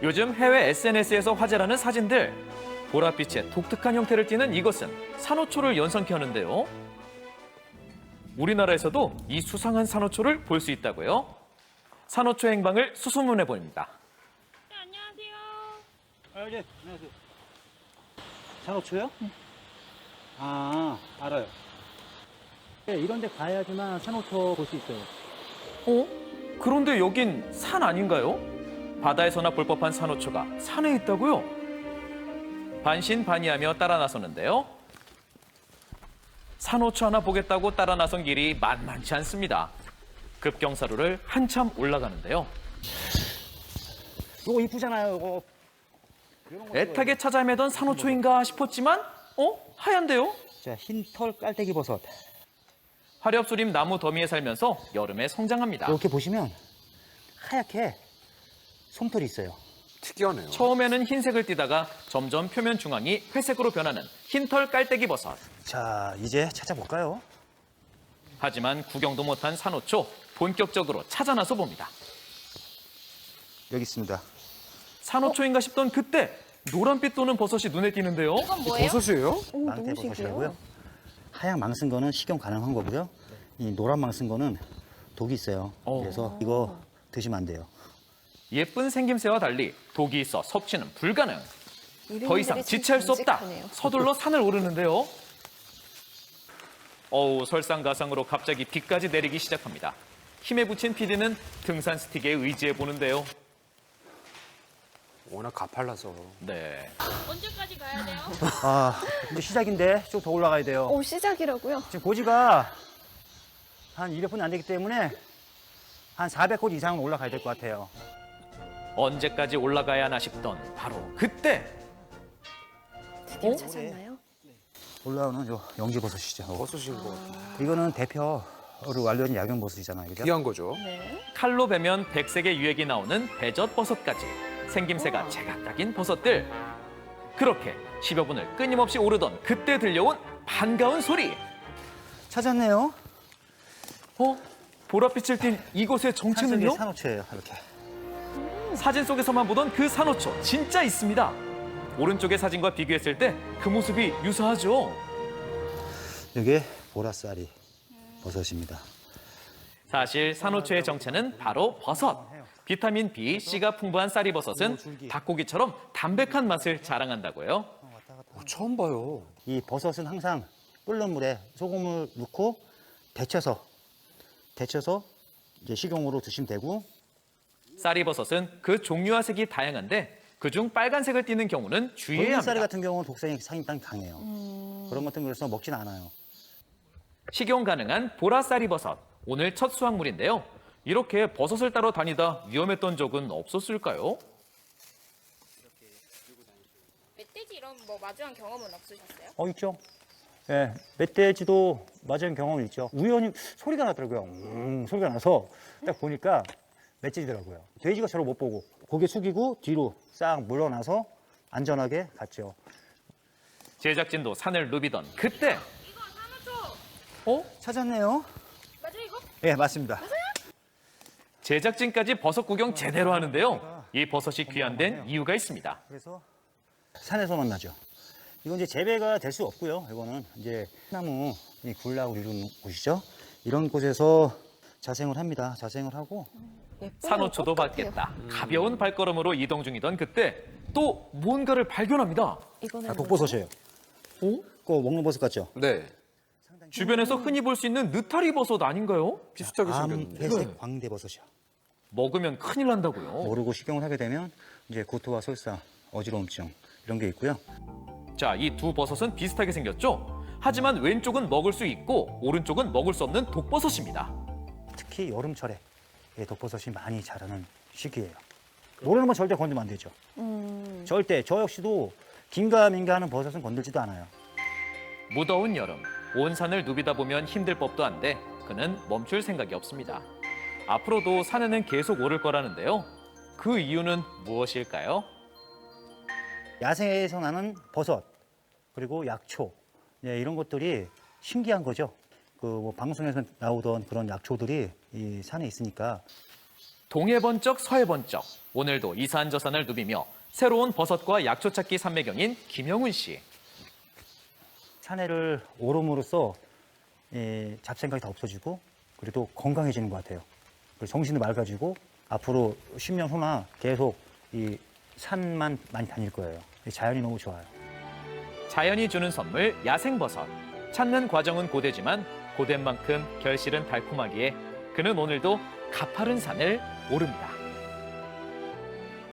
요즘 해외 SNS에서 화제라는 사진들. 보랏빛의 독특한 형태를 띠는 이것은 산호초를 연상케 하는데요. 우리나라에서도 이 수상한 산호초를 볼 수 있다고요. 산호초 행방을 수소문해 보입니다. 네, 안녕하세요. 예, 안녕하세요. 산호초요? 아, 알아요. 네, 이런 데 가야지만 산호초 볼 수 있어요. 그런데 여긴 산 아닌가요? 바다에서나 볼 법한 산호초가 산에 있다고요? 반신반의하며 따라 나서는데요. 산호초 하나 보겠다고 따라 나선 길이 만만치 않습니다. 급경사로를 한참 올라가는데요. 이거 이쁘잖아요, 이거. 애타게 찾아 헤매던 산호초인가 싶었지만 하얀데요? 자, 흰털 깔때기 버섯. 화렵수림 나무 더미에 살면서 여름에 성장합니다. 이렇게 보시면 하얗게 솜털이 있어요. 특이하네요. 처음에는 흰색을 띠다가 점점 표면 중앙이 회색으로 변하는 흰털 깔때기 버섯. 자, 이제 찾아볼까요? 하지만 구경도 못한 산호초, 본격적으로 찾아 나서 봅니다. 여기 있습니다. 산호초인가 싶던 그때 노란빛 도는 버섯이 눈에 띄는데요. 이건 뭐예요? 버섯이에요? 오, 망태 너무 버섯이라고요. 신기해요. 하얀 망쓴 거는 식용 가능한 거고요. 이 노란 망쓴 거는 독이 있어요. 그래서 이거 드시면 안 돼요. 예쁜 생김새와 달리 독이 있어 섭취는 불가능. 더 이상 지체할 수 없다. 서둘러 산을 오르는데요. 설상가상으로 갑자기 비까지 내리기 시작합니다. 힘에 부친 PD는 등산 스틱에 의지해 보는데요. 워낙 가팔라서. 네. 언제까지 가야 돼요? 아, 이제 시작인데 좀 더 올라가야 돼요. 오, 시작이라고요? 지금 고지가 한 200분이 안 되기 때문에 한 400고지 이상은 올라가야 될 것 같아요. 언제까지 올라가야 하나 싶던 바로 그때. 드디어 찾았나요? 올라오는 요 연기버섯이죠. 버섯인 것 같아요. 이거는 대표로 완료된 야경버섯이잖아요. 그죠? 귀한 거죠. 네. 칼로 베면 백색의 유액이 나오는 배젖버섯까지 생김새가 제각각인 버섯들. 그렇게 10여 분을 끊임없이 오르던 그때 들려온 반가운 소리. 찾았네요. 보랏빛을 띤 이곳의 정체는요? 산호초예요. 이렇게. 사진 속에서만 보던 그 산호초 진짜 있습니다. 오른쪽의 사진과 비교했을 때 그 모습이 유사하죠. 이게 보라쌀이 버섯입니다. 사실 산호초의 정체는 바로 버섯. 비타민 B, C가 풍부한 쌀이버섯은 닭고기처럼 담백한 맛을 자랑한다고요. 처음 봐요. 이 버섯은 항상 끓는 물에 소금을 넣고 데쳐서 이제 식용으로 드시면 되고, 쌀이버섯은 그 종류와 색이 다양한데 그중 빨간색을 띠는 경우는 주의해야 붉은쌀이 합니다. 같은 경우는 독성이 상당히 강해요. 그런 것들 그래서 먹진 않아요. 식용 가능한 보라쌀이버섯. 오늘 첫 수확물인데요. 이렇게 버섯을 따러 다니다 위험했던 적은 없었을까요? 멧돼지 이런 뭐 마주한 경험은 없으셨어요? 있죠. 예, 멧돼지도 맞은 경험이 있죠. 우연히 소리가 나더라고요. 소리가 나서 딱 보니까 멧돼지더라고요. 돼지가 저를 못 보고 고개 숙이고 뒤로 싹 물러나서 안전하게 갔죠. 제작진도 산을 누비던 그때. 이거 산호초! 찾았네요. 맞아 이거? 예, 맞습니다. 제작진까지 버섯 구경 제대로 하는데요. 이 버섯이 귀한 데는 이유가 있습니다. 그래서 산에서 만나죠. 이건 이제 재배가 될 수 없고요. 이거는 이제 나무 이 굴락을 이루는 곳이죠. 이런 곳에서 자생을 합니다. 자생을 하고 산호초도 받겠다. 가벼운 발걸음으로 이동 중이던 그때 또 뭔가를 발견합니다. 이거는 독버섯이에요. 그거 먹는 버섯 같죠? 네. 주변에서 흔히 볼 수 있는 느타리 버섯 아닌가요? 비슷하게 생겼는데. 암회색 광대버섯이요. 먹으면 큰일 난다고요. 모르고 식용을 하게 되면 이제 구토와 설사, 어지러움증 이런 게 있고요. 자, 이 두 버섯은 비슷하게 생겼죠? 하지만 왼쪽은 먹을 수 있고 오른쪽은 먹을 수 없는 독버섯입니다. 특히 여름철에 이 독버섯이 많이 자라는 시기예요. 모르는 건 절대 건드리면 안 되죠. 절대 저 역시도 긴가민가하는 버섯은 건들지도 않아요. 무더운 여름, 온 산을 누비다 보면 힘들 법도 한데 그는 멈출 생각이 없습니다. 앞으로도 산에는 계속 오를 거라는데요. 그 이유는 무엇일까요? 야생에서 나는 버섯 그리고 약초 이런 것들이 신기한 거죠. 그 뭐 방송에서 나오던 그런 약초들이 이 산에 있으니까 동해 번쩍 서해 번쩍 오늘도 이산저산을 누비며 새로운 버섯과 약초 찾기 삼매경인 김영훈 씨. 산에를 오름으로써 잡생각이 다 없어지고 그래도 건강해지는 것 같아요. 그리고 정신도 맑아지고 앞으로 10년 후나 계속 이 산만 많이 다닐 거예요. 자연이 너무 좋아요. 자연이 주는 선물 야생버섯. 찾는 과정은 고되지만 고된 만큼 결실은 달콤하기에 그는 오늘도 가파른 산을 오릅니다.